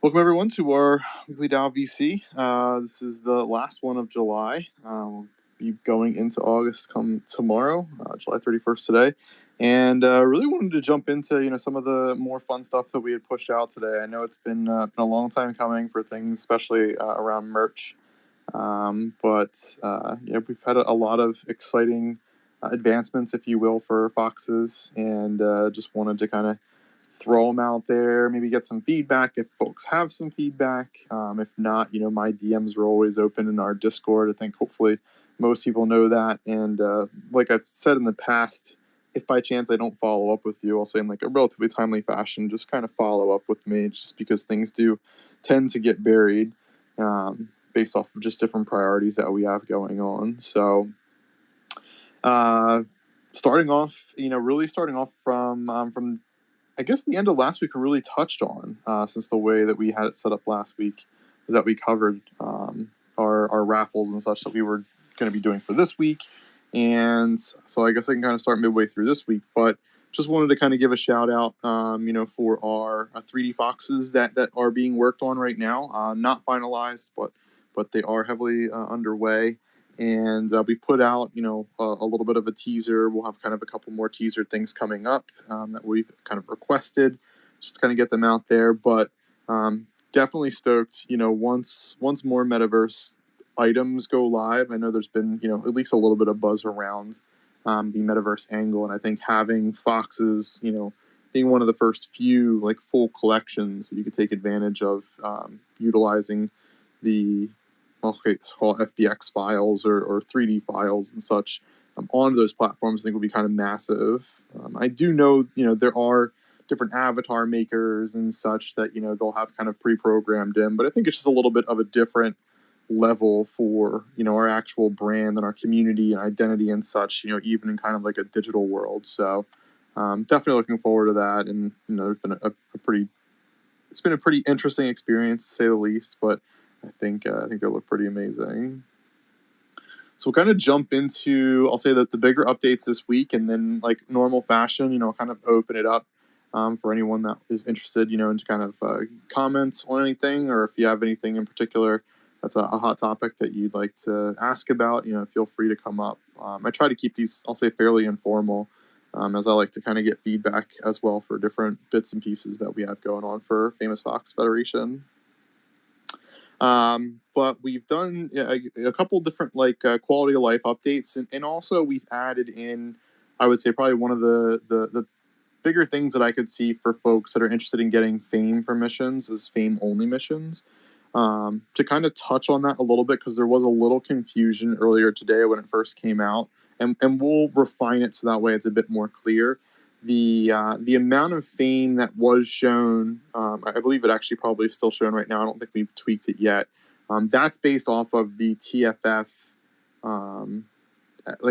Welcome everyone to our weekly DAO VC. This is the last one of July. We'll be going into August come tomorrow, July 31st today, and really wanted to jump into some of the more fun stuff that we had pushed out today. I know it's been a long time coming for things, especially around merch, but we've had a lot of exciting advancements, if you will, for Foxes, and just wanted to kind of throw them out there, maybe get some feedback if folks have some feedback. If not, my DMs are always open in our Discord. I think hopefully most people know that. And like I've said in the past, if by chance I don't follow up with you, I'll say in like a relatively timely fashion, just kind of follow up with me, just because things do tend to get buried based off of just different priorities that we have going on. So starting off, really starting off from I guess the end of last week we really touched on, since the way that we had it set up last week was that we covered our raffles and such that we were going to be doing for this week. And so I guess I can kind of start midway through this week, but just wanted to kind of give a shout out, for our 3D Foxes that are being worked on right now. Not finalized, but they are heavily underway. And we put out, a little bit of a teaser. We'll have kind of a couple more teaser things coming up that we've kind of requested, just to kind of get them out there. But definitely stoked, once more metaverse items go live. I know there's been, at least a little bit of buzz around the metaverse angle. And I think having Foxes, being one of the first few like full collections that you could take advantage of, utilizing the it's called FDX files or 3D files and such on those platforms, I think will be kind of massive. I do know, there are different avatar makers and such that, they'll have kind of pre-programmed in, but I think it's just a little bit of a different level for, our actual brand and our community and identity and such, even in kind of like a digital world. So definitely looking forward to that. And, there's been it's been a pretty interesting experience to say the least, but I think they look pretty amazing. So we'll kind of jump into, I'll say that the bigger updates this week, and then like normal fashion, kind of open it up for anyone that is interested, to kind of comment on anything, or if you have anything in particular that's a hot topic that you'd like to ask about, feel free to come up. I try to keep these, I'll say, fairly informal, as I like to kind of get feedback as well for different bits and pieces that we have going on for Famous Fox Federation. But we've done a couple different quality of life updates, and also we've added in, I would say, probably one of the bigger things that I could see for folks that are interested in getting fame for missions is fame only missions. To kind of touch on that a little bit, because there was a little confusion earlier today when it first came out, and we'll refine it so that way it's a bit more clear. The amount of fame that was shown, I believe it actually probably is still shown right now. I don't think we've tweaked it yet. That's based off of the TFF,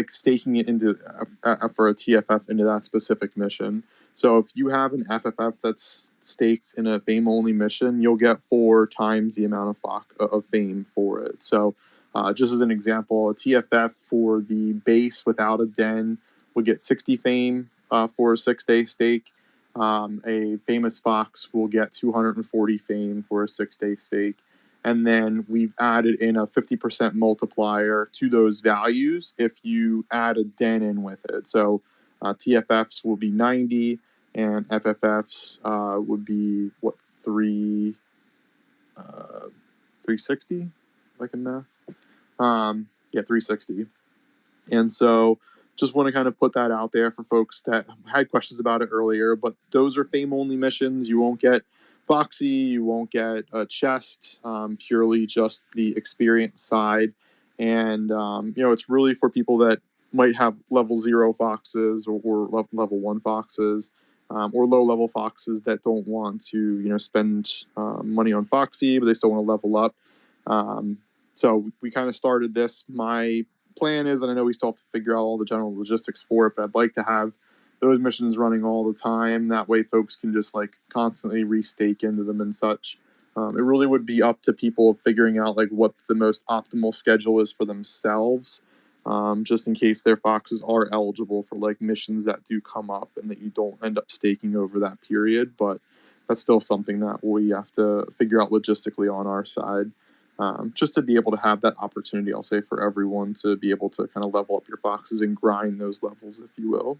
staking it into for a TFF into that specific mission. So if you have an FFF that's staked in a fame only mission, you'll get 4 times the amount of fame for it. So just as an example, a TFF for the base without a den would get 60 fame for a 6-day stake. A famous Fox will get 240 fame for a 6-day stake. And then we've added in a 50% multiplier to those values if you add a den in with it. So TFFs will be 90, and FFFs would be, 360, like in math? 360. And so just want to kind of put that out there for folks that had questions about it earlier, but those are fame only missions. You won't get Foxy, you won't get a chest, purely just the experience side. And, it's really for people that might have level 0 Foxes or level 1 Foxes, or low level Foxes that don't want to, spend money on Foxy, but they still want to level up. So we kind of started this. My plan is, and I know we still have to figure out all the general logistics for it, but I'd like to have those missions running all the time. That way folks can just constantly restake into them and such. It really would be up to people figuring out what the most optimal schedule is for themselves, just in case their Foxes are eligible for missions that do come up and that you don't end up staking over that period. But that's still something that we have to figure out logistically on our side, just to be able to have that opportunity, I'll say, for everyone to be able to kind of level up your foxes and grind those levels, if you will.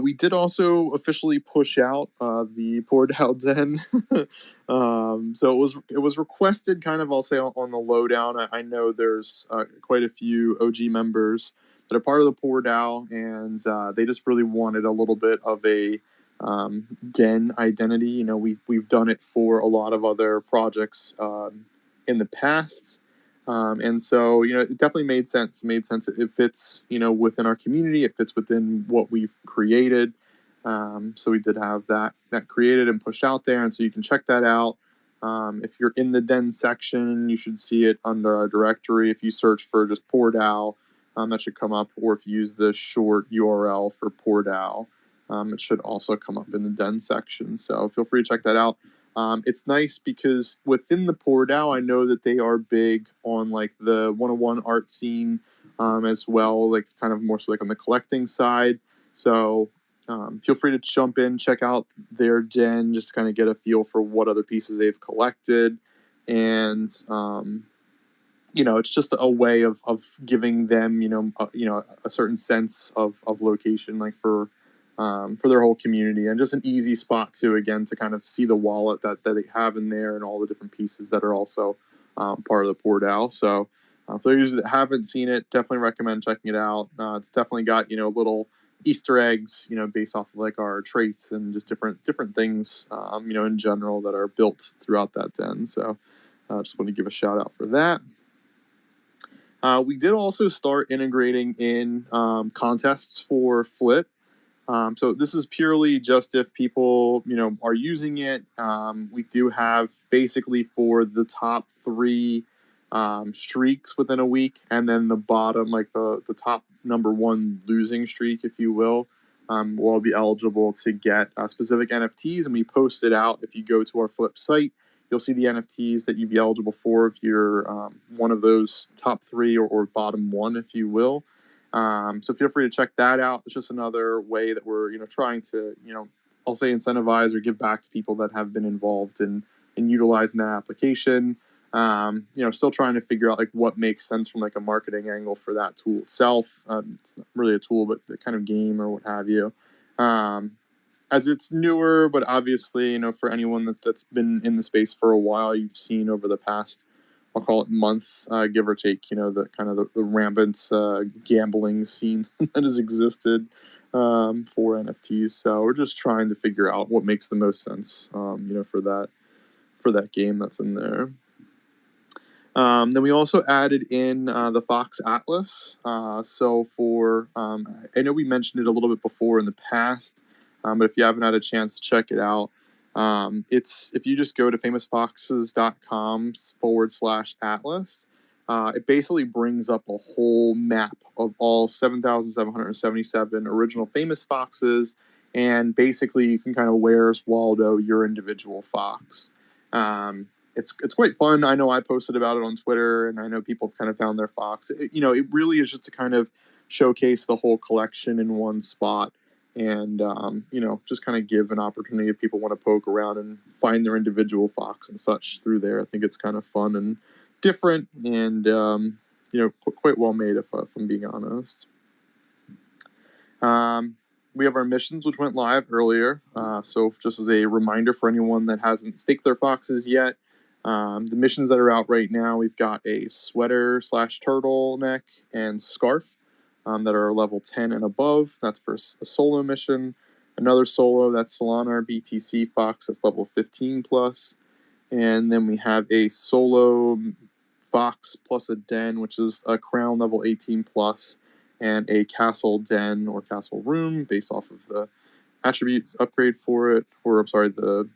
We did also officially push out the Poor Dow Den. So it was requested, kind of, I'll say, on the lowdown. I know there's quite a few OG members that are part of the Poor Dow, and they just really wanted a little bit of a den identity. You know, we've done it for a lot of other projects in the past. And so, you know, it definitely made sense. It made sense. It fits, you know, within our community. It fits within what we've created. So we did have that created and pushed out there, and so you can check that out. If you're in the den section, you should see it under our directory. If you search for just Poor Dow, that should come up. Or if you use the short URL for Poor Dow, it should also come up in the den section. So feel free to check that out. It's nice because within the Poor Dow, I know that they are big on like the 101 art scene as well, like kind of more so like on the collecting side. So feel free to jump in, check out their den, just to kind of get a feel for what other pieces they've collected. And, you know, it's just a way of giving them, you know, a certain sense of location, like for their whole community, and just an easy spot to, again, to kind of see the wallet that they have in there and all the different pieces that are also part of the Poor Dow. So for those that haven't seen it, definitely recommend checking it out. It's definitely got, you know, little Easter eggs, you know, based off of like our traits and just different things, you know, in general that are built throughout that den. So just want to give a shout out for that. We did also start integrating in contests for Flip. So this is purely just if people, you know, are using it. We do have basically for the top 3 streaks within a week, and then the bottom, like the top number 1 losing streak, if you will, will be eligible to get specific NFTs, and we post it out. If you go to our Flip site, you'll see the NFTs that you'd be eligible for if you're one of those top 3 or bottom 1, if you will. So feel free to check that out. It's just another way that we're, you know, trying to, you know, I'll say incentivize or give back to people that have been involved in utilizing that application. You know, still trying to figure out like what makes sense from like a marketing angle for that tool itself. It's not really a tool, but the kind of game or what have you. As it's newer, but obviously, you know, for anyone that's been in the space for a while, you've seen over the past, I'll call it month, give or take, you know, the kind of the rampant gambling scene that has existed for NFTs. So we're just trying to figure out what makes the most sense, you know, for that game that's in there. Then we also added in the Fox Atlas. So for, I know we mentioned it a little bit before in the past, but if you haven't had a chance to check it out, it's, if you just go to famousfoxes.com/atlas, it basically brings up a whole map of all 7,777 original famous foxes, and basically you can kind of where's Waldo your individual fox. It's quite fun. I know I posted about it on Twitter, and I know people have kind of found their fox. You know, it really is just to kind of showcase the whole collection in one spot, and you know, just kind of give an opportunity if people want to poke around and find their individual fox and such through there. I think it's kind of fun and different, and you know, quite well made, if I'm being honest. We have our missions, which went live earlier. So just as a reminder for anyone that hasn't staked their foxes yet, the missions that are out right now, we've got a sweater/turtleneck and scarf that are level 10 and above. That's for a solo mission. Another solo, that's Solana BTC Fox, that's level 15 plus. And then we have a solo Fox plus a den, which is a crown level 18 plus, and a castle den or castle room based off of the attribute upgrade for it, or I'm sorry, the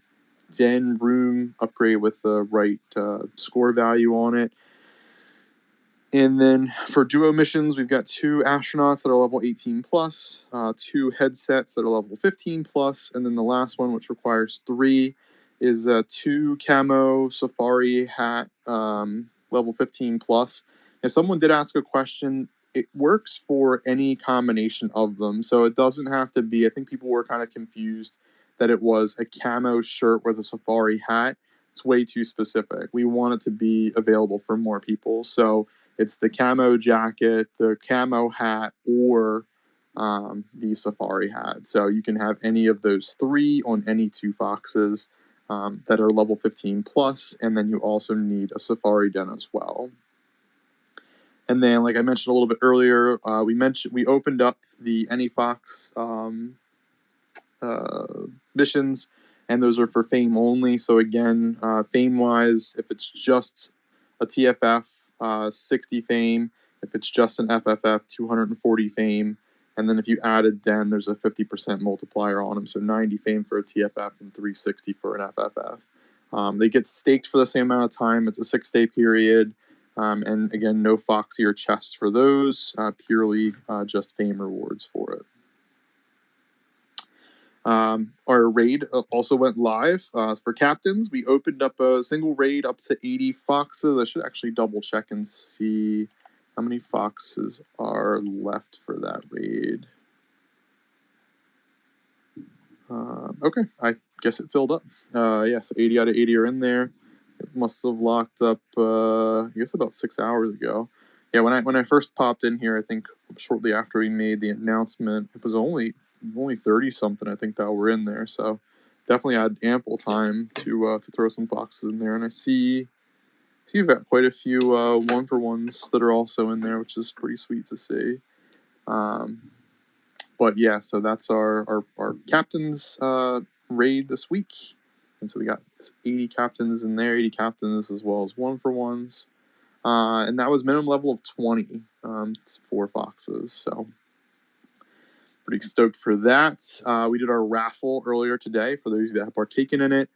den room upgrade with the right score value on it. And then for duo missions, we've got 2 astronauts that are level 18 plus, 2 headsets that are level 15 plus, and then the last one, which requires 3, is 2 camo safari hat level 15 plus. And someone did ask a question. It works for any combination of them, so it doesn't have to be. I think people were kind of confused that it was a camo shirt with a safari hat, it's way too specific. We want it to be available for more people. So it's the camo jacket, the camo hat, or the safari hat. So you can have any of those three on any two foxes that are level 15 plus, and then you also need a safari den as well. And then, like I mentioned a little bit earlier, we opened up the AnyFox missions, and those are for fame only. So again, fame wise, if it's just a TFF, 60 fame. If it's just an FFF, 240 fame. And then if you added den, there's a 50% multiplier on them. So 90 fame for a TFF and 360 for an FFF. They get staked for the same amount of time. It's a 6-day period. And again, no Foxy or chests for those, purely just fame rewards for it. Our raid also went live for captains. We opened up a single raid up to 80 foxes. I should actually double check and see how many foxes are left for that raid. Okay, I guess it filled up. Yeah, so 80 out of 80 are in there. It must have locked up, I guess about 6 hours ago. Yeah, when I first popped in here, I think shortly after we made the announcement, it was only 30 something, I think, that were in there. So definitely had ample time to throw some foxes in there. And I see you've got quite a few 1-for-1s that are also in there, which is pretty sweet to see. But yeah, so that's our captains raid this week. And so we got 80 captains in there, 80 captains as well as 1-for-1s. And that was minimum level of 20 for foxes. So pretty stoked for that. We did our raffle earlier today for those that have partaken in it.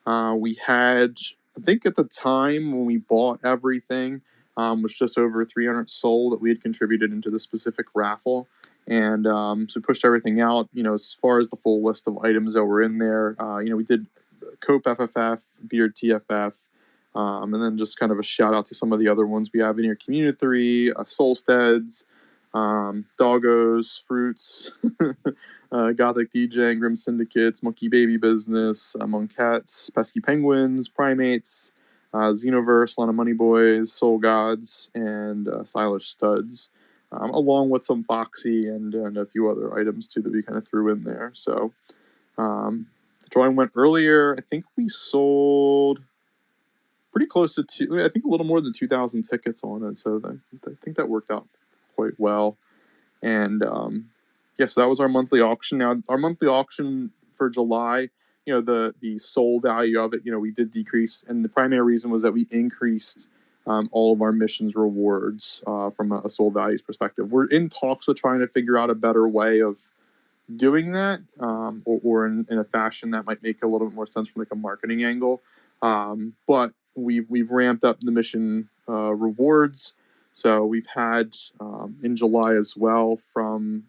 We had, I think at the time when we bought everything, was just over 300 SOL that we had contributed into the specific raffle. And so we pushed everything out. As far as the full list of items that were in there, we did Cope FFF, Beard TFF, and then just kind of a shout out to some of the other ones we have in here: Community 3, Solsteads, Doggos, Fruits, Gothic DJ, Grim Syndicates, Monkey Baby Business, Among Cats, Pesky Penguins, Primates, Xenoverse, Lana Money Boys, Soul Gods, and Stylish Studs, along with some Foxy and a few other items too that we kind of threw in there. So the drawing went earlier. I think we sold pretty close to I think a little more than 2,000 tickets on it. So I think that worked out quite well. And so that was our monthly auction. Now our monthly auction for July, the SOL value of it, we did decrease, and the primary reason was that we increased all of our missions rewards from a SOL values perspective. We're in talks with trying to figure out a better way of doing that, or in a fashion that might make a little bit more sense from like a marketing angle. But we've ramped up the mission rewards. So we've had in July as well from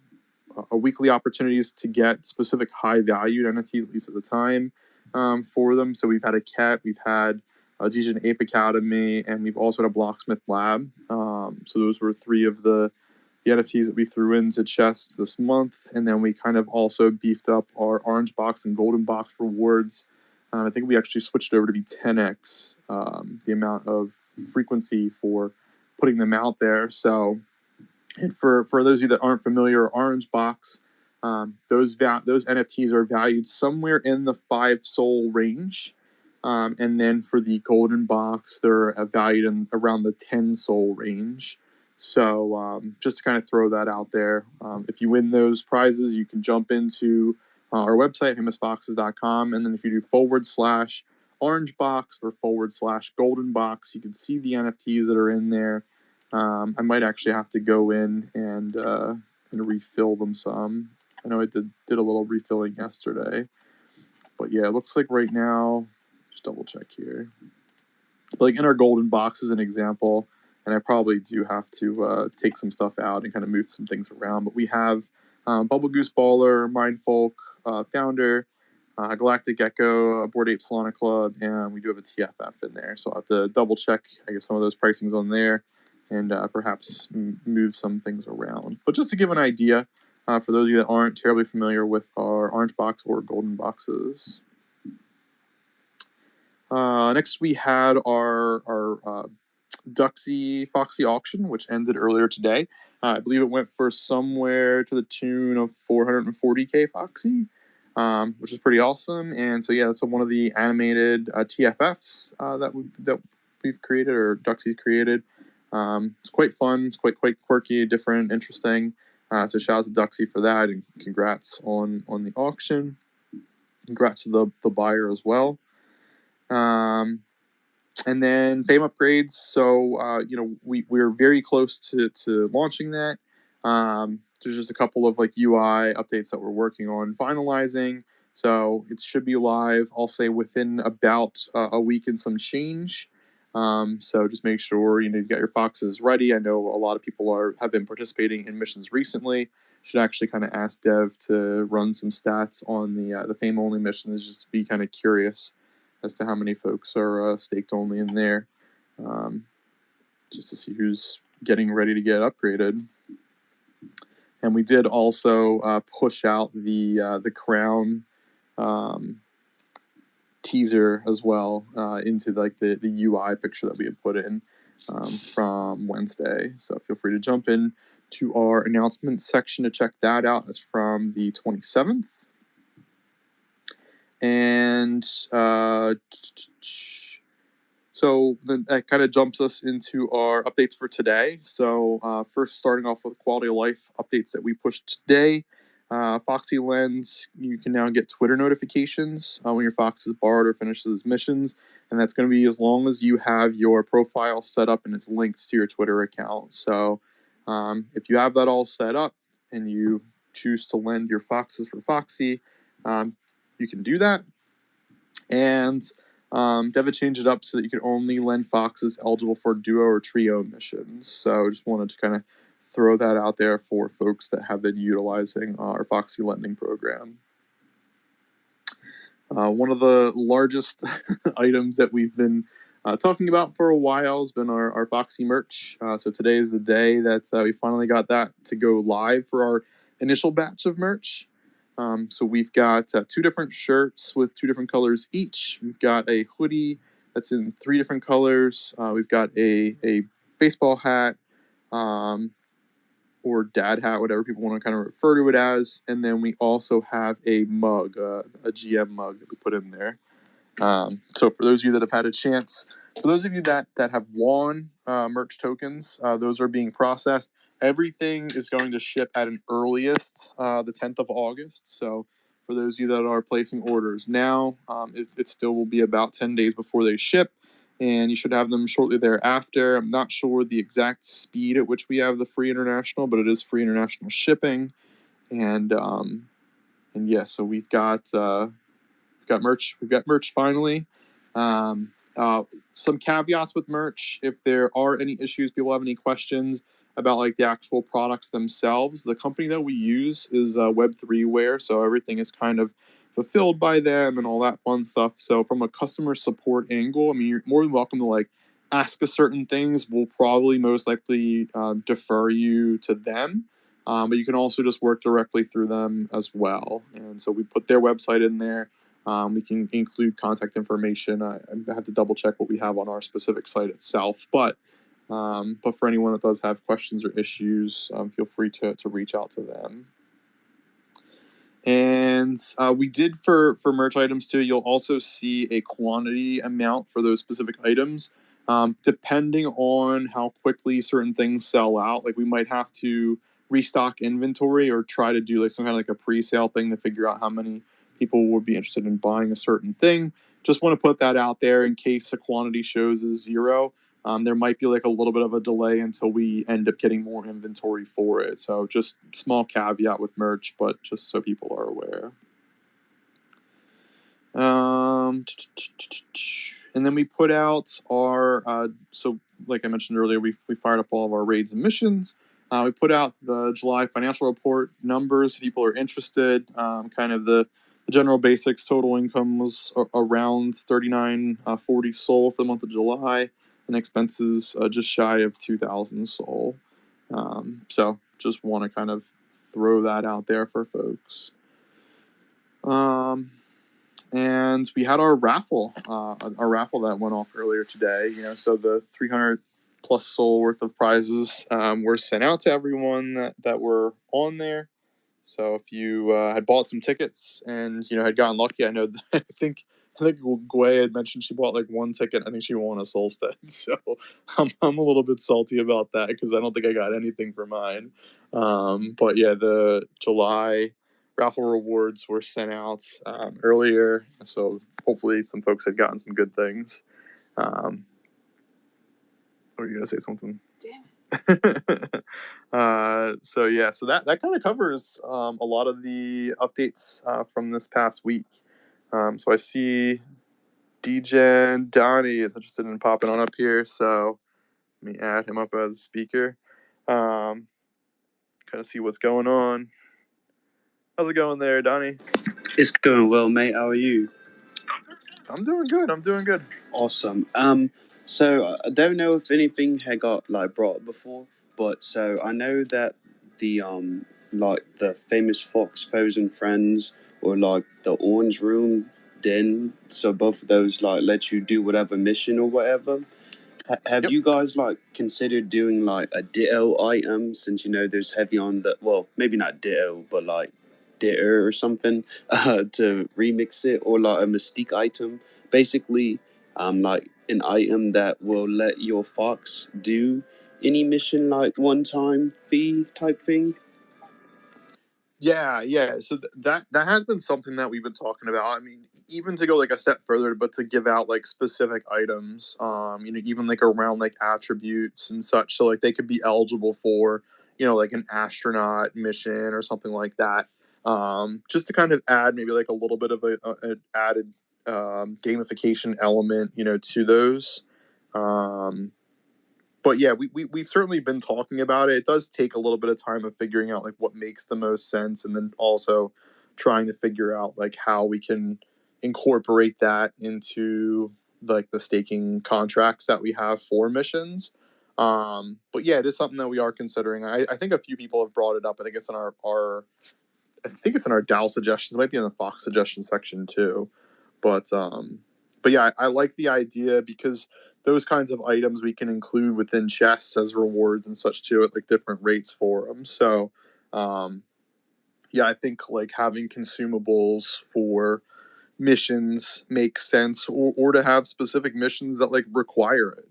a weekly opportunities to get specific high valued NFTs, at least at the time, for them. So we've had a cat, we've had a DJ and Ape Academy, and we've also had a Blocksmith Lab. So those were 3 of the NFTs that we threw into chests this month. And then we kind of also beefed up our orange box and golden box rewards. I think we actually switched over to be 10x the amount of frequency for putting them out there. So, and for those of you that aren't familiar, orange box, those NFTs are valued somewhere in the 5 SOL range. And then for the golden box, they're valued in around the 10 SOL range. So just to kind of throw that out there, if you win those prizes, you can jump into our website, famousfoxes.com, and then if you do /orange box or /golden box, you can see the NFTs that are in there. I might actually have to go in and refill them some. I know I did a little refilling yesterday, but yeah, it looks like right now, just double check here. But like in our golden box as an example, and I probably do have to take some stuff out and kind of move some things around, but we have Bubble Goose Baller, Mindfolk, Founder, Galactic Gecko, Bored Ape Solana Club, and we do have a TFF in there. So I'll have to double check, I guess, some of those pricings on there and perhaps move some things around. But just to give an idea, for those of you that aren't terribly familiar with our orange box or golden boxes. Next, we had our Duxy Foxy auction, which ended earlier today. I believe it went for somewhere to the tune of 440k Foxy, which is pretty awesome. And so yeah, so one of the animated TFFs that we've created, or Duxy created. It's quite fun. It's quite quirky, different, interesting. So shout out to Duxy for that, and congrats on the auction. Congrats to the buyer as well. And then fame upgrades. So we're very close to launching that. There's just a couple of like UI updates that we're working on finalizing. So it should be live, I'll say, within about a week and some change. So just make sure you got your foxes ready. I know a lot of people have been participating in missions recently. Should actually kind of ask Dev to run some stats on the fame only missions, just to be kind of curious as to how many folks are staked only in there, just to see who's getting ready to get upgraded. And we did also push out the crown teaser as well into like the UI picture that we had put in from Wednesday. So feel free to jump in to our announcement section to check that out. It's from the 27th. And so then that kind of jumps us into our updates for today. So first, starting off with quality of life updates that we pushed today. Foxy Lens, you can now get Twitter notifications when your fox is barred or finishes missions, and that's going to be as long as you have your profile set up and it's linked to your Twitter account. So if you have that all set up and you choose to lend your foxes for Foxy, you can do that. And Dev changed it up so that you could only lend foxes eligible for duo or trio missions. So just wanted to kind of throw that out there for folks that have been utilizing our Foxy lending program. One of the largest items that we've been talking about for a while has been our Foxy merch. So today is the day that we finally got that to go live for our initial batch of merch. So we've got 2 different shirts with 2 different colors each. We've got a hoodie that's in 3 different colors. We've got a baseball hat, or dad hat, whatever people want to kind of refer to it as. And then we also have a mug, a GM mug that we put in there. So for those of you that have had a chance, for those of you that have won merch tokens, those are being processed. Everything is going to ship at an earliest, the 10th of August. So for those of you that are placing orders now, it still will be about 10 days before they ship, and you should have them shortly thereafter. I'm not sure the exact speed at which we have the free international, but it is free international shipping. And yeah, so we've got merch. We've got merch finally. Some caveats with merch. If there are any issues, people have any questions about like the actual products themselves, the company that we use is Web3ware, so everything is kind of fulfilled by them and all that fun stuff. So from a customer support angle, I mean, you're more than welcome to like ask us certain things. We'll probably most likely defer you to them. But you can also just work directly through them as well. And so we put their website in there. We can include contact information. I have to double check what we have on our specific site itself. But for anyone that does have questions or issues, feel free to reach out to them. And we did for merch items too, you'll also see a quantity amount for those specific items. Depending on how quickly certain things sell out, like we might have to restock inventory or try to do like some kind of like a pre-sale thing to figure out how many people would be interested in buying a certain thing. Just want to put that out there in case the quantity shows is 0. There might be like a little bit of a delay until we end up getting more inventory for it. So just small caveat with merch, but just so people are aware. And then we put out our, so like I mentioned earlier, we fired up all of our raids and missions. We put out the July financial report numbers if people are interested. Kind of the general basics. Total income was around 39.40 SOL for the month of July, and expenses just shy of 2,000 SOL. So just want to kind of throw that out there for folks. And we had our raffle that went off earlier today. So the 300 plus soul worth of prizes were sent out to everyone that were on there. So if you had bought some tickets and had gotten lucky, I know I think Gway had mentioned she bought like one ticket. I think she won a Solstead. So I'm a little bit salty about that because I don't think I got anything for mine. But yeah, the July raffle rewards were sent out earlier, so hopefully some folks had gotten some good things. Were you gonna say something? Damn it. So that kind of covers a lot of the updates from this past week. So I see DJ Donnie is interested in popping on up here, so let me add him up as a speaker. Kind of see what's going on. How's it going there, Donnie? It's going well, mate. How are you? I'm doing good. Awesome. So I don't know if anything had got like brought up before, but so I know that the like the famous Fox Foes and Friends or like the Orange Room Den. So both of those like let you do whatever mission or whatever. Have Yep. you guys like considered doing like a ditto item since there's heavy on the maybe not ditto but like ditto or something to remix it or like a mystique item basically like an item that will let your fox do any mission like one time fee type thing. Yeah. So that has been something that we've been talking about. I mean, even to go like a step further, but to give out like specific items, even like around like attributes and such, so like they could be eligible for, like an astronaut mission or something like that. Just to kind of add maybe like a little bit of an added gamification element, to those. But yeah, we've certainly been talking about it. It does take a little bit of time of figuring out like what makes the most sense, and then also trying to figure out like how we can incorporate that into like the staking contracts that we have for missions. But yeah, it is something that we are considering. I think a few people have brought it up. I think it's in our I think it's in our DAO suggestions. It might be in the Fox suggestion section too. But yeah, I like the idea because those kinds of items we can include within chests as rewards and such too at like different rates for them. So yeah, I think like having consumables for missions makes sense, or to have specific missions that like require it,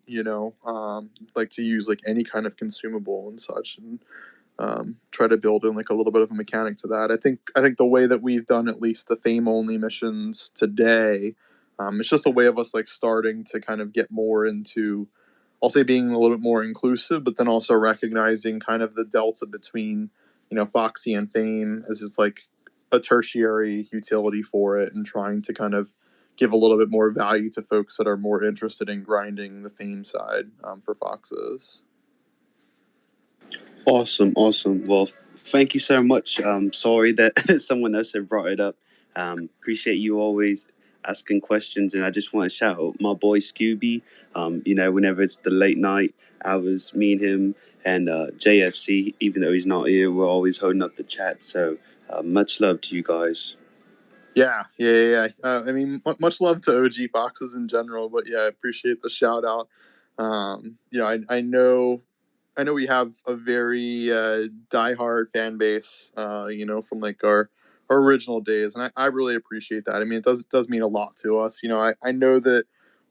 like to use like any kind of consumable and such, and try to build in like a little bit of a mechanic to that. I think the way that we've done at least the fame only missions today, it's just a way of us like starting to kind of get more into, I'll say, being a little bit more inclusive, but then also recognizing kind of the delta between Foxy and Fame as it's like a tertiary utility for it, and trying to kind of give a little bit more value to folks that are more interested in grinding the Fame side for Foxes. Awesome. Well, thank you so much. Sorry that someone else had brought it up. Appreciate you always asking questions, and I just want to shout out my boy Scooby. Whenever it's the late night hours, me and him and JFC, even though he's not here, we're always holding up the chat. So much love to you guys. Yeah. I mean, much love to OG Foxes in general, but yeah, I appreciate the shout out. I know we have a very diehard fan base, from like our original days, and I really appreciate that. I mean, it does mean a lot to us. I know that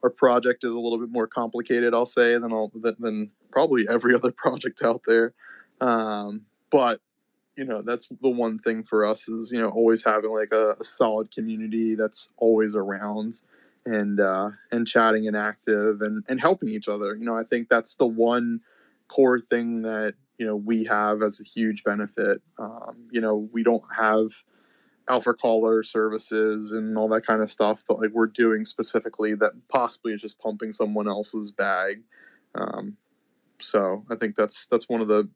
our project is a little bit more complicated, I'll say, than probably every other project out there. But that's the one thing for us is always having like a solid community that's always around, and chatting and active, and helping each other. I think that's the one core thing that we have as a huge benefit. We don't have alpha caller services and all that kind of stuff that like we're doing specifically that possibly is just pumping someone else's bag. So I think that's one of the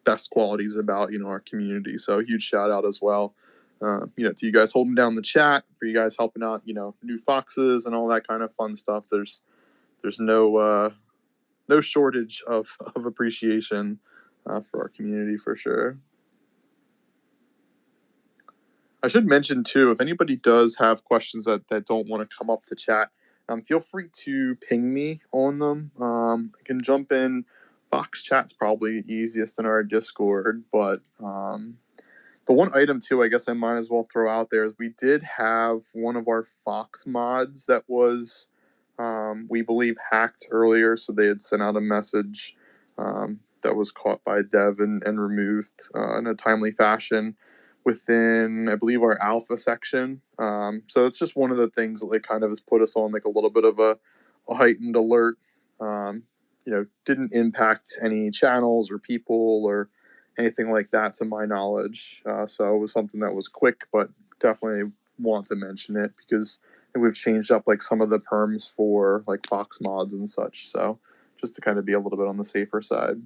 best qualities about our community. So huge shout out as well, to you guys holding down the chat, for you guys helping out, new foxes and all that kind of fun stuff. There's no shortage of appreciation for our community for sure. I should mention too, if anybody does have questions that don't want to come up to chat, feel free to ping me on them. I can jump in. Fox chat's probably the easiest in our Discord, but the one item too, I guess I might as well throw out there is we did have one of our Fox mods that was, we believe, hacked earlier. So they had sent out a message that was caught by dev and removed in a timely fashion within, I believe, our alpha section. So it's just one of the things that like kind of has put us on like a little bit of a heightened alert. Um, didn't impact any channels or people or anything like that to my knowledge. So it was something that was quick, but definitely want to mention it because we've changed up like some of the perms for like Fox mods and such. So just to kind of be a little bit on the safer side.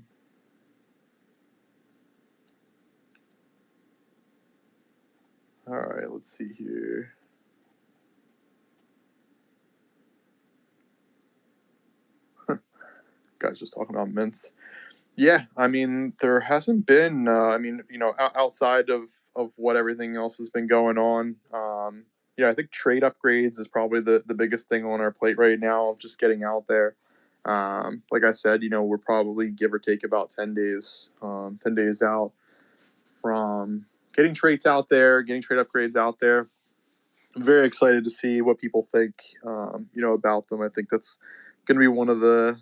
All right, let's see here. Guys just talking about mints. Yeah, I mean, there hasn't been. Outside of what everything else has been going on. I think trade upgrades is probably the biggest thing on our plate right now of just getting out there. Like I said, we're probably give or take about 10 days, 10 days out from getting traits out there, getting trade upgrades out there. I'm very excited to see what people think, about them. I think that's going to be one of the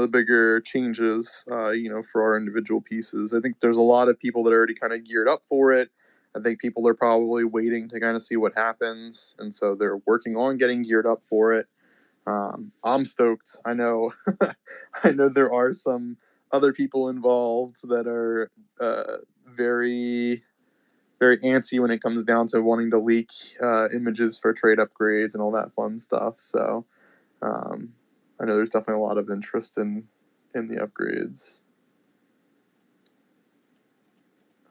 bigger changes, for our individual pieces. I think there's a lot of people that are already kind of geared up for it. I think people are probably waiting to kind of see what happens, and so they're working on getting geared up for it. I'm stoked. I know, I know there are some other people involved that are very very antsy when it comes down to wanting to leak images for trade upgrades and all that fun stuff. So um, I know there's definitely a lot of interest in the upgrades.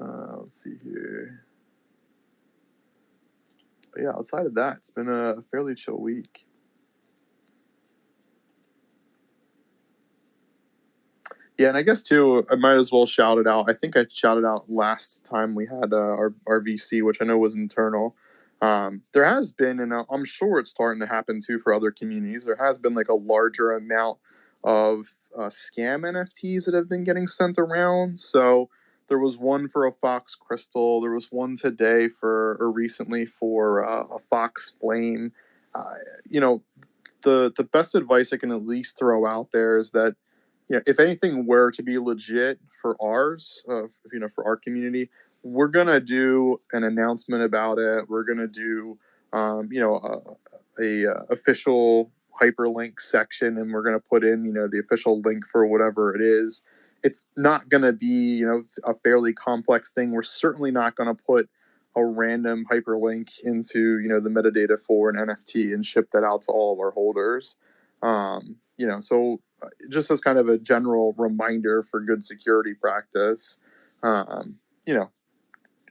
Let's see here. But yeah, outside of that, it's been a fairly chill week. Yeah, and I guess too, I might as well shout it out. I think I shouted out last time we had our VC, which I know was internal. There has been, and I'm sure it's starting to happen too for other communities. There has been like a larger amount of scam NFTs that have been getting sent around. So there was one for a Fox Crystal. There was one today or recently for a Fox Flame. Uh, you know, the best advice I can at least throw out there is that if anything were to be legit for ours, for our community, we're gonna do an announcement about it. We're gonna do, a official hyperlink section, and we're gonna put in, the official link for whatever it is. It's not gonna be, a fairly complex thing. We're certainly not gonna put a random hyperlink into, the metadata for an NFT and ship that out to all of our holders. So just as kind of a general reminder for good security practice, um, you know,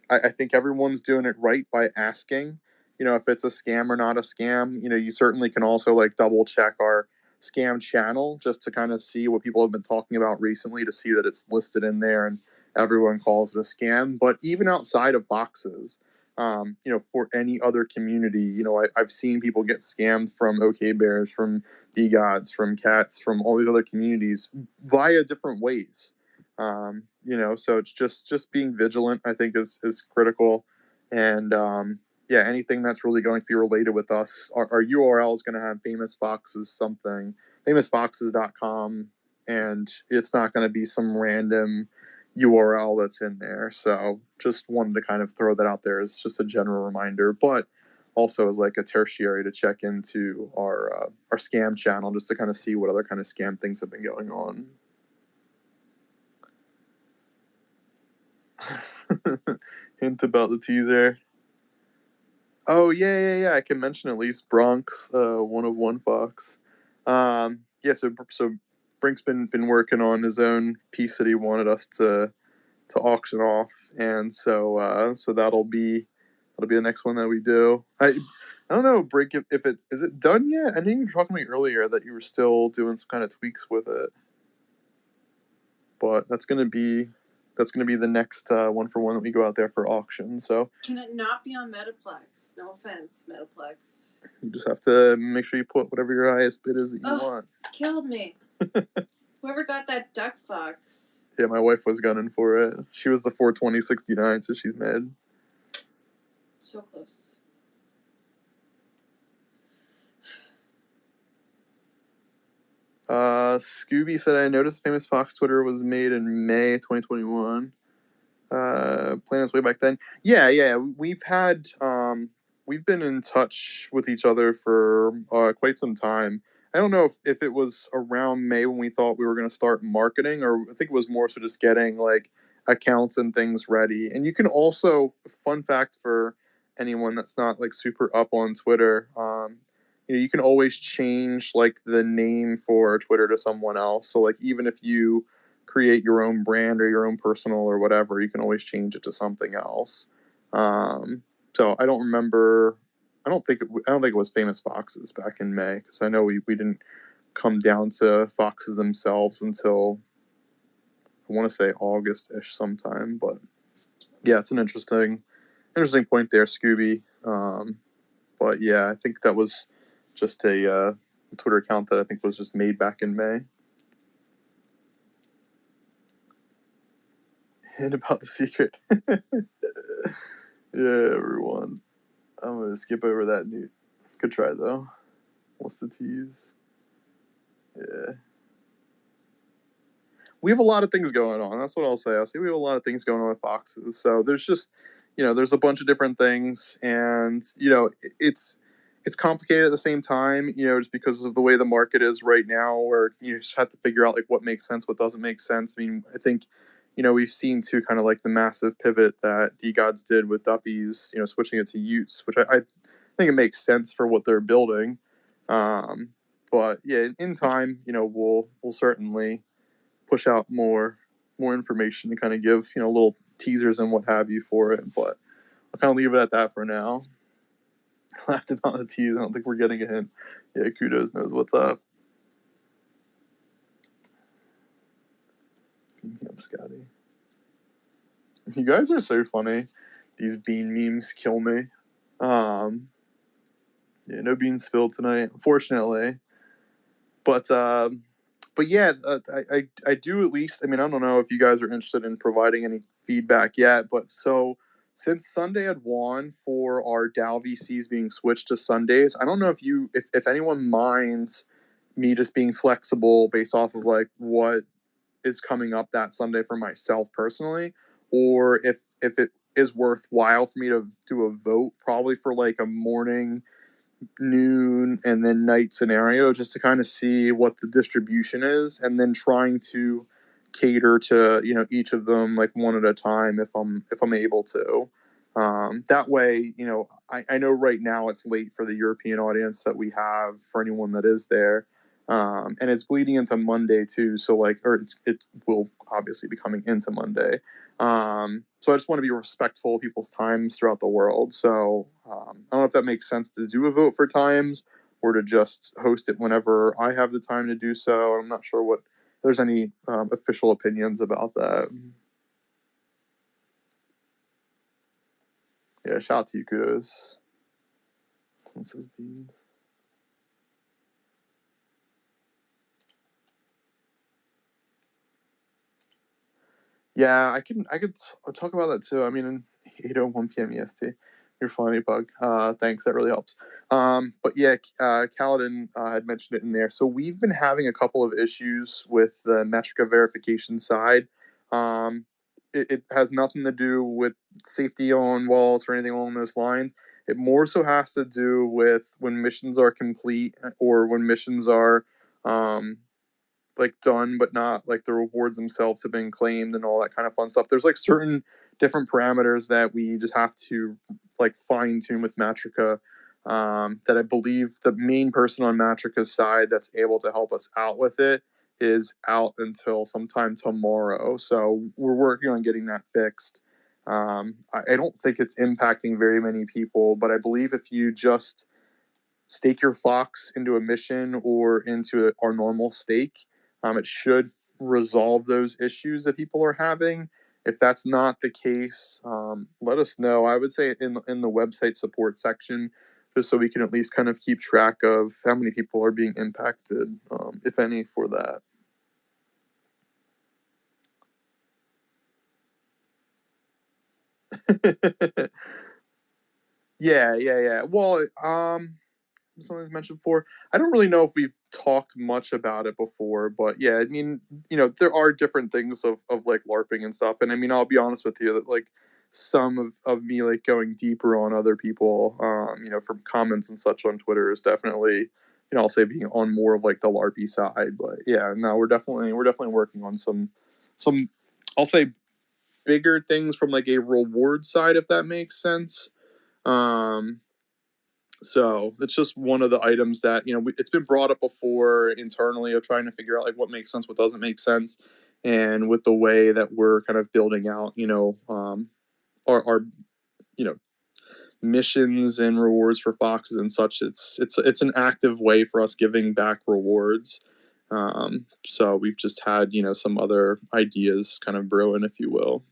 I think everyone's doing it right by asking, if it's a scam or not a scam. You certainly can also like double check our scam channel just to kind of see what people have been talking about recently to see that it's listed in there and everyone calls it a scam. But even outside of boxes, for any other community, I've seen people get scammed from OK Bears, from D Gods, from Cats, from all these other communities via different ways. So it's just being vigilant, I think, is critical. And yeah, anything that's really going to be related with us, our URL is going to have famous foxes something, famousfoxes.com, and it's not going to be some random URL that's in there. So just wanted to kind of throw that out there as just a general reminder, but also as like a tertiary to check into our scam channel just to kind of see what other kind of scam things have been going on. Hint about the teaser. Oh yeah. I can mention at least Bronx, one of one Fox. Yeah, so Brink's been working on his own piece that he wanted us to auction off, and so that'll be the next one that we do. I don't know, Brink, if it is it done yet? I know you were talking to me earlier that you were still doing some kind of tweaks with it, but that's gonna be that's going to be the next one for one that we go out there for auction. So can it not be on Metaplex? No offense, Metaplex. You just have to make sure you put whatever your highest bid is that you want. Killed me. Whoever got that Duck Fox. Yeah, my wife was gunning for it. She was the 420.69, so she's mad. So close. Scooby said, I noticed Famous Fox Twitter was made in May 2021. Playing its way back then. Yeah. We've been in touch with each other for quite some time. I don't know if it was around May when we thought we were going to start marketing, or I think it was more so just getting like accounts and things ready. And you can also, fun fact for anyone that's not like super up on Twitter, you can always change like the name for Twitter to someone else. So like even if you create your own brand or your own personal or whatever, you can always change it to something else. So I don't remember. I don't think it was Famous Foxes back in May, because I know we didn't come down to Foxes themselves until I want to say August-ish sometime. But yeah, it's an interesting point there, Scooby. But yeah, I think that was just a Twitter account that I think was just made back in May. And about the secret. Yeah, everyone. I'm going to skip over that. Good try, though. What's the tease? Yeah. We have a lot of things going on. That's what I'll say. I'll say we have a lot of things going on with Foxes. So there's just, there's a bunch of different things. And, it's complicated at the same time, just because of the way the market is right now, where you just have to figure out like what makes sense, what doesn't make sense. I mean, I think, we've seen too kind of like the massive pivot that D-Gods did with Duppies, switching it to Utes, which I think it makes sense for what they're building. But yeah, in time, we'll certainly push out more information to kind of give, little teasers and what have you for it. But I'll kind of leave it at that for now. Laughed on the tease. I don't think we're getting a hint. Yeah, Kudos knows what's up. Scotty. You guys are so funny. These bean memes kill me. Yeah, no beans spilled tonight, unfortunately. But yeah, I do at least. I mean, I don't know if you guys are interested in providing any feedback yet, but so since Sunday had won for our DAO VCs being switched to Sundays, I don't know if anyone minds me just being flexible based off of like what is coming up that Sunday for myself personally, or if it is worthwhile for me to do a vote, probably for like a morning, noon, and then night scenario, just to kind of see what the distribution is, and then trying to cater to each of them like one at a time if I'm able to. That way, I know right now it's late for the European audience that we have, for anyone that is there. And it's bleeding into Monday too, so like, or it will obviously be coming into Monday. So I just want to be respectful of people's times throughout the world. So I don't know if that makes sense to do a vote for times or to just host it whenever I have the time to do so. I'm not sure if there's any official opinions about that. Yeah, shout out to you, Kudos. Someone says beans. Yeah, I could talk about that too. I mean, 8:01 p.m. EST. You're funny, Bug. Thanks, that really helps. But yeah, Kaladin had mentioned it in there. So we've been having a couple of issues with the Metrica verification side. It has nothing to do with safety on wallets or anything along those lines. It more so has to do with when missions are complete, or when missions are like done but not like the rewards themselves have been claimed and all that kind of fun stuff. There's like certain different parameters that we just have to like fine tune with Matrica, that I believe the main person on Matrica's side that's able to help us out with it is out until sometime tomorrow. So we're working on getting that fixed. I don't think it's impacting very many people, but I believe if you just stake your Fox into a mission or into our normal stake, it should resolve those issues that people are having. If that's not the case, let us know. I would say in the website support section, just so we can at least kind of keep track of how many people are being impacted, if any, for that. Yeah. Well, something mentioned before. I don't really know if we've talked much about it before, but yeah, I mean, there are different things of like LARPing and stuff. And I mean, I'll be honest with you that like some of me like going deeper on other people, from comments and such on Twitter is definitely, I'll say being on more of like the LARPy side. But yeah, no, we're definitely working on some, I'll say bigger things from like a reward side, if that makes sense. Um, so it's just one of the items that it's been brought up before internally of trying to figure out like what makes sense, what doesn't make sense, and with the way that we're kind of building out, our missions and rewards for foxes and such. It's an active way for us giving back rewards. So we've just had some other ideas kind of brewing, if you will.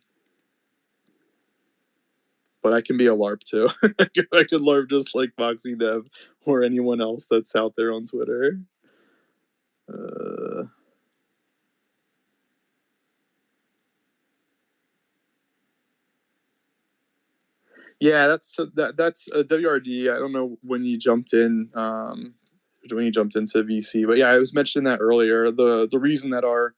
But I can be a LARP too. I could LARP just like FoxyDAO or anyone else that's out there on Twitter. Yeah, that's a WRD. I don't know when you jumped in, when you jumped into VC, but yeah, I was mentioning that earlier. The reason that our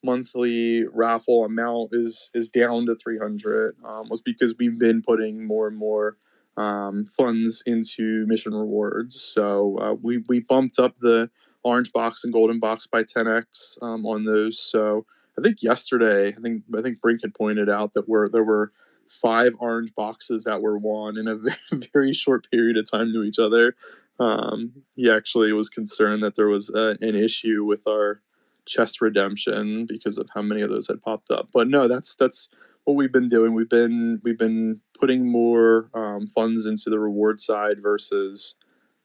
monthly raffle amount is down to 300 was because we've been putting more and more funds into mission rewards. So we bumped up the orange box and golden box by 10x on those. So I think yesterday, I think Brink had pointed out that there were 5 orange boxes that were won in a very short period of time to each other. He actually was concerned that there was an issue with our chest redemption because of how many of those had popped up. But no, that's what we've been doing. We've been putting more funds into the reward side versus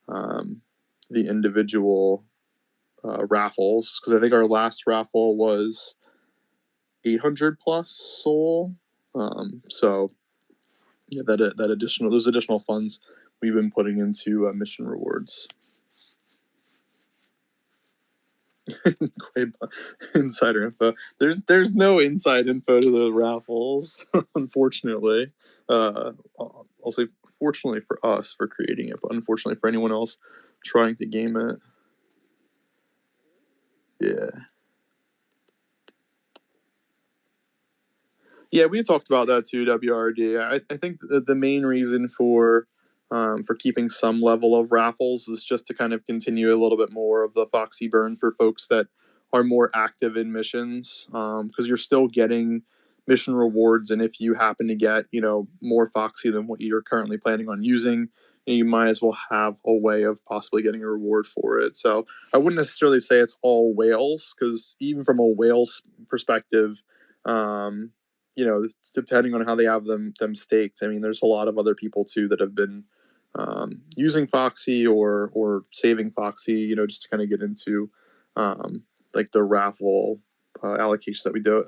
the individual raffles, because I think our last raffle was 800 plus soul. So yeah, those additional funds we've been putting into mission rewards. Great insider info. There's no inside info to the raffles, unfortunately. I'll say fortunately for us for creating it, but unfortunately for anyone else trying to game it. Yeah. Yeah, we talked about that too, WRD. I think the main reason for keeping some level of raffles is just to kind of continue a little bit more of the Foxy burn for folks that are more active in missions, because you're still getting mission rewards, and if you happen to get more Foxy than what you're currently planning on using, you might as well have a way of possibly getting a reward for it. So I wouldn't necessarily say it's all whales, because even from a whales perspective, um, depending on how they have them staked. I mean, there's a lot of other people too that have been using Foxy or saving Foxy, just to kind of get into like the raffle allocations that we do.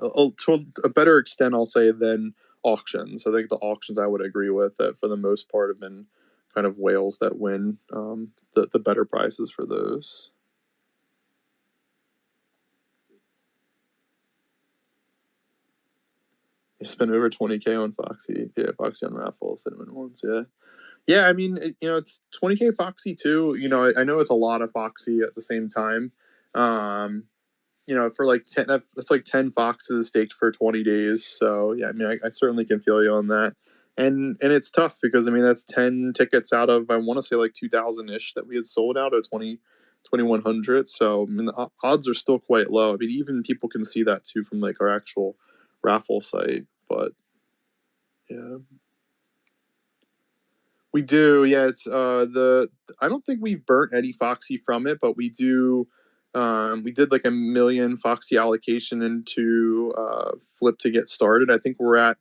To a better extent, I'll say, than auctions. I think the auctions, I would agree with, that for the most part have been kind of whales that win the better prizes for those. Spent over 20K on Foxy. Yeah, Foxy on raffles, cinnamon ones. Yeah. I mean, it's 20K Foxy too. I know it's a lot of Foxy at the same time. For like 10, that's like 10 foxes staked for 20 days. So yeah, I mean, I certainly can feel you on that. And it's tough because I mean that's 10 tickets out of, I want to say, like 2,000 ish that we had sold out of 2,100. So I mean the odds are still quite low. I mean even people can see that too from like our actual raffle site. But yeah, we do. Yeah, it's I don't think we've burnt any Foxy from it, but we do. We did like 1,000,000 Foxy allocation into Flip to get started. I think we're at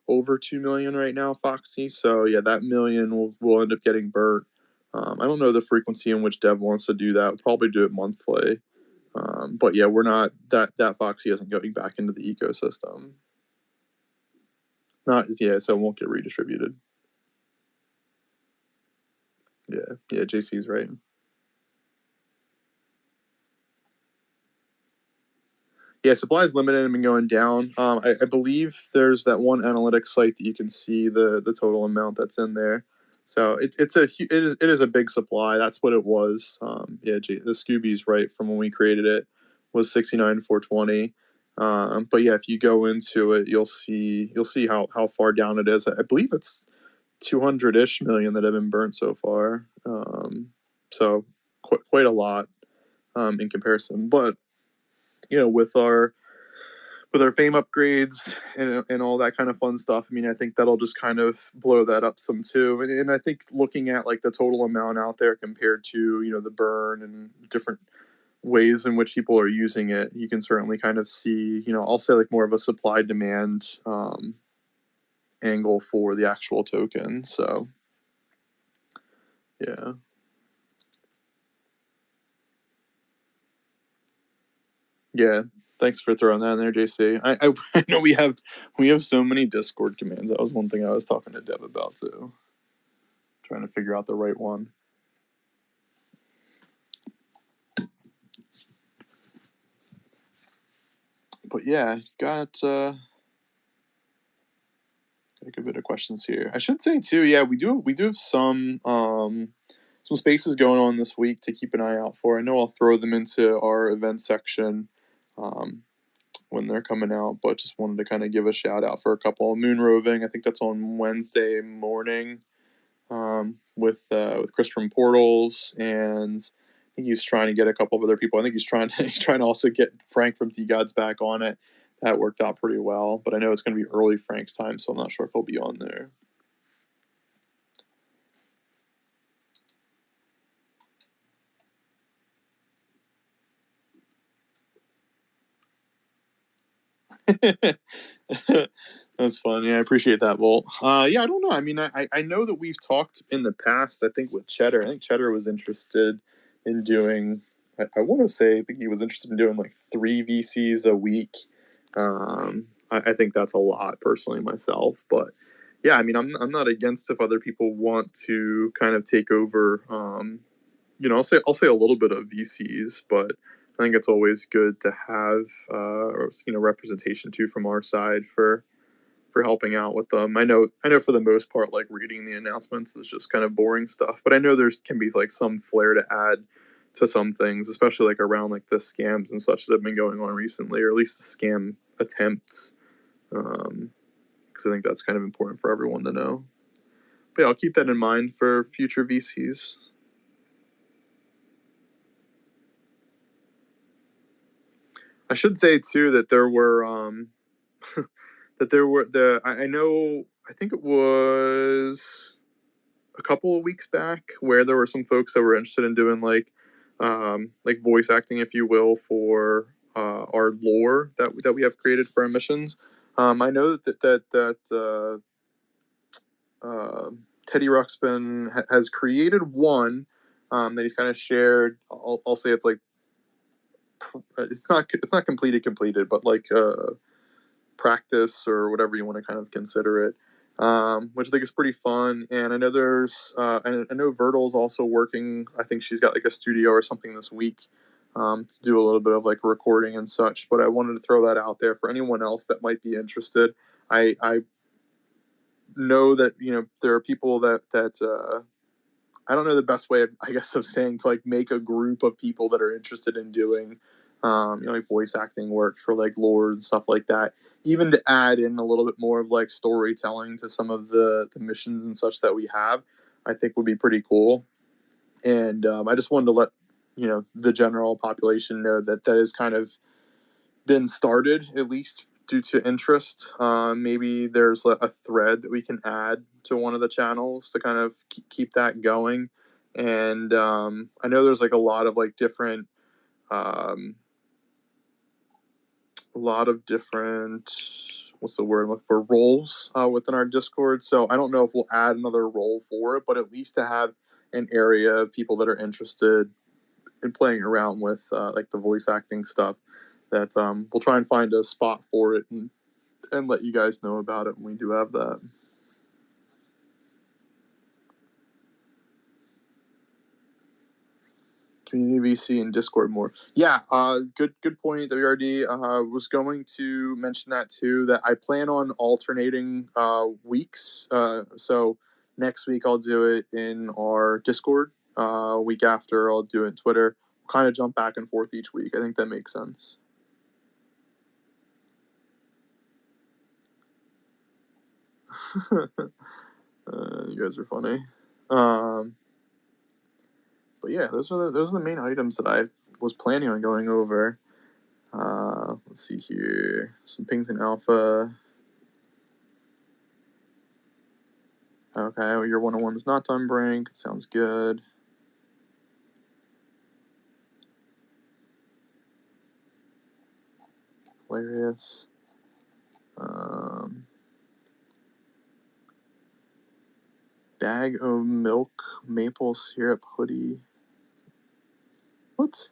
over 2,000,000 right now, Foxy. So yeah, that million will end up getting burnt. I don't know the frequency in which Dev wants to do that. We'll probably do it monthly. But yeah, we're not that Foxy isn't going back into the ecosystem. Not so it won't get redistributed. Yeah, JC's right. Yeah, supply is limited and been going down. I believe there's that one analytics site that you can see the total amount that's in there. So it is a big supply. That's what it was. The Scooby's right from when we created it was 69,420. But yeah, if you go into it, you'll see how far down it is. I believe it's 200-ish million that have been burnt so far. So quite a lot in comparison. But with our fame upgrades and all that kind of fun stuff, I mean, I think that'll just kind of blow that up some too. And I think looking at like the total amount out there compared to the burn and different ways in which people are using it, you can certainly kind of see I'll say like more of a supply demand angle for the actual token. So yeah. Yeah, thanks for throwing that in there, JC. I know we have so many Discord commands. That was one thing I was talking to Dev about too. Trying to figure out the right one. But yeah, you've got a good bit of questions here. I should say too, yeah, we do have some spaces going on this week to keep an eye out for. I know I'll throw them into our event section when they're coming out, but just wanted to kind of give a shout out for a couple. Moon roving, I think that's on Wednesday morning. With Chris from Portals, and I think he's trying to get a couple of other people. I think he's trying to also get Frank from D Gods back on it. That worked out pretty well, but I know it's going to be early Frank's time, so I'm not sure if he'll be on there. That's fun. Yeah, I appreciate that, Volt. Yeah, I don't know. I mean, I know that we've talked in the past, I think, with Cheddar. I think Cheddar was interested in doing, I want to say, I think he was interested in doing like 3 VCs a week. I think that's a lot, personally, myself. But yeah, I mean, I'm not against if other people want to kind of take over. I'll say a little bit of VCs, but I think it's always good to have representation too from our side for helping out with them. I know for the most part, like reading the announcements is just kind of boring stuff, but I know there can be like some flair to add to some things, especially like around like the scams and such that have been going on recently, or at least the scam attempts. Because I think that's kind of important for everyone to know. But yeah, I'll keep that in mind for future VCs. I should say too that there were I think it was a couple of weeks back where there were some folks that were interested in doing like voice acting, if you will, for our lore that we have created for our missions. I know that Teddy Ruxpin has created one that he's kind of shared. I'll say it's like it's not completed, but like practice or whatever you want to kind of consider it, which I think is pretty fun. And I know there's, I know Vertil's also working. I think she's got like a studio or something this week to do a little bit of like recording and such. But I wanted to throw that out there for anyone else that might be interested. I know that there are people that I don't know the best way, I guess, of saying to like make a group of people that are interested in doing, like voice acting work for like lore and stuff like that. Even to add in a little bit more of like storytelling to some of the missions and such that we have, I think would be pretty cool. And I just wanted to let the general population know that is kind of been started, at least due to interest. Maybe there's a thread that we can add to one of the channels to kind of keep that going. And I know there's like a lot of different what's the word for roles within our Discord. So I don't know if we'll add another role for it, but at least to have an area of people that are interested in playing around with like the voice acting stuff, that we'll try and find a spot for it and and let you guys know about it when we do have that. Community VC and Discord more. Yeah, good point, WRD. Was going to mention that too, that I plan on alternating weeks. So next week I'll do it in our Discord. Week after I'll do it in Twitter. Kind of jump back and forth each week. I think that makes sense. You guys are funny. But yeah, those are the main items that I was planning on going over. Let's see here. Some pings in alpha. Okay, well, your 101 is not done, Brink. Sounds good. Hilarious. Bag of milk, maple syrup hoodie. What?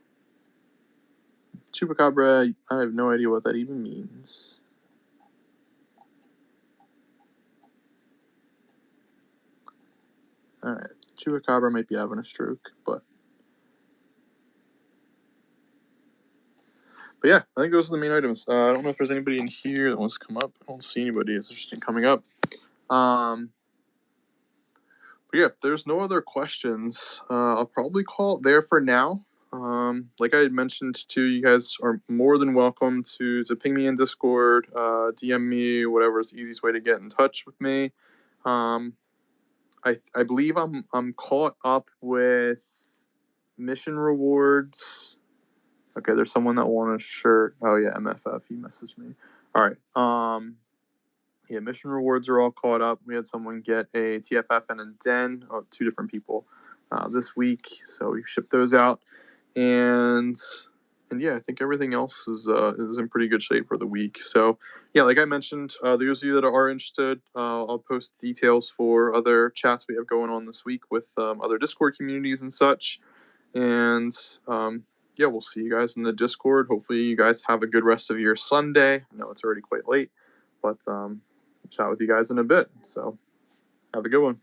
Chupacabra, I have no idea what that even means. Alright, Chupacabra might be having a stroke, but yeah, I think those are the main items. I don't know if there's anybody in here that wants to come up. I don't see anybody that's interesting coming up. But yeah, if there's no other questions, I'll probably call it there for now. Like I had mentioned too, you guys are more than welcome to ping me in Discord, DM me, whatever is the easiest way to get in touch with me. I believe I'm caught up with mission rewards. Okay, there's someone that won a shirt. Oh yeah, MFF. He messaged me. All right. Yeah, mission rewards are all caught up. We had someone get a TFF and a Den, two different people, this week. So we shipped those out, and yeah, I think everything else is in pretty good shape for the week. So yeah, like I mentioned, those of you that are interested, I'll post details for other chats we have going on this week with other Discord communities and such. And yeah, we'll see you guys in the Discord. Hopefully, you guys have a good rest of your Sunday. I know it's already quite late, but chat with you guys in a bit. So have a good one.